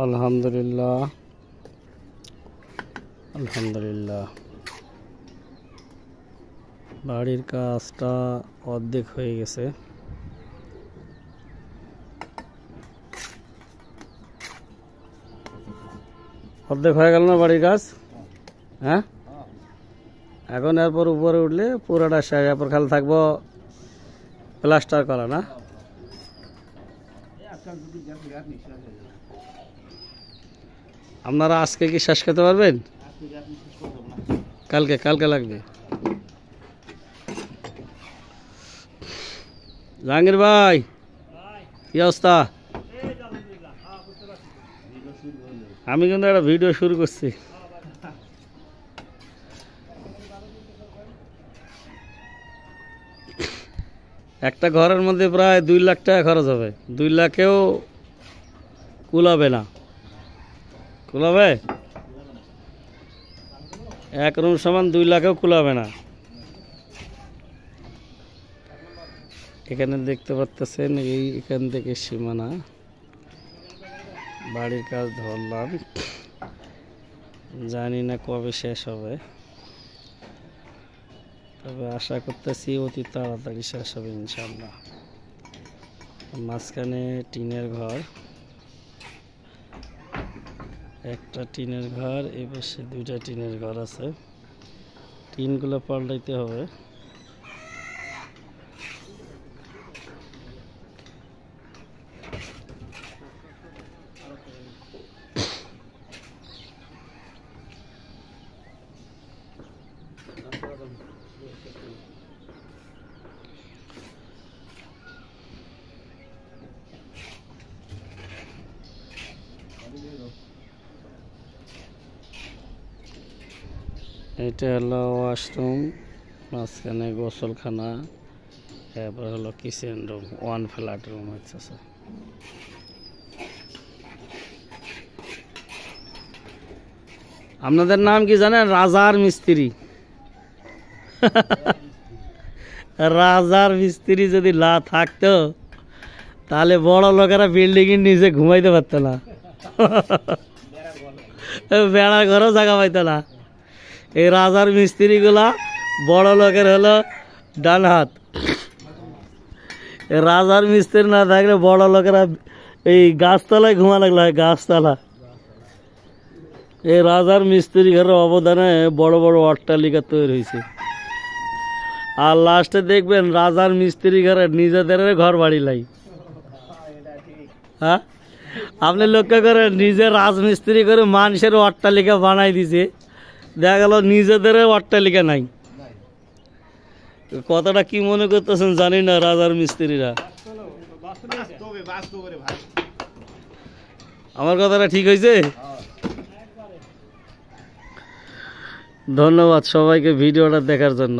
আলহামদুলিল্লাহ আলহামদুলিল্লাহ বাড়ির কাজটা অর্ধেক হয়ে গেছে। অর্ধেক হয়ে গেল না বাড়ির কাজ? হ্যাঁ, এখন এরপর উপরে উঠলে পুরোটা শেষ, এরপর খালি থাকবো প্লাস্টার করা না? আপনারা আজকে কি শেষ করতে পারবেন? কালকে কালকে লাগবে। জাহাঙ্গীর ভাই, কি অবস্থা? আমি কিন্তু একটা ভিডিও শুরু করছি। একটা ঘরের মধ্যে প্রায় 2 লাখ টাকা খরচ হবে। 2 লাখেও কুলাবে না। কুলাবে? এক রুম সমান 2 লাখেও কুলাবে না। এখানে দেখতে পাচ্ছেন এখান থেকে সীমানা। বাড়ির কাজ ধরলাম, জানি না কবে শেষ হবে, তবে আশা করতেছি অতি তাড়াতাড়ি শেষ হবে ইনশাআল্লাহ। মাঝখানে টিনের ঘর, একটা টিনের ঘর, এই পাশে 2টা টিনের ঘর আছে। টিনগুলো পাল্টাইতে হবে। এটা হলো ওয়াশরুম, মাঝখানে গোসলখানা, এরপর হলো কিচেন রুম, 1 ফ্ল্যাট রুম হচ্ছে। আপনাদের নাম কি জানেন? রাজার মিস্ত্রি। রাজার মিস্ত্রি যদি না থাকতো তাহলে বড় লোকেরা বিল্ডিং এর নিচে ঘুমাইতে পারতো না, বেড়া ঘরেও জায়গা পাইতো না। এই রাজার মিস্ত্রি গুলা বড় লোকের হলো ডান হাত। রাজার মিস্ত্রি না থাকলে বড় লোকেরা এই গাছতলায় ঘুমা লাগলো হয়, গাছতলা। এই রাজার মিস্ত্রি ঘরের অবদানে বড় বড় অট্টালিকা তৈরি হয়েছে। আর লাস্টে দেখবেন রাজার মিস্ত্রি ঘরে নিজেদের ঘর বাড়ি লাই। হ্যাঁ, আপনি লক্ষ্য করেন, নিজের রাজমিস্ত্রি করে মানুষের অট্টালিকা বানাই দিছে, দেখা গেল নিজেদের অট্টালিকা নাই। কথাটা কি মনে করতেছেন জানি না রাজার মিস্ত্রিরা? আমার কথাটা ঠিক হয়েছে? ধন্যবাদ সবাইকে ভিডিওটা দেখার জন্য।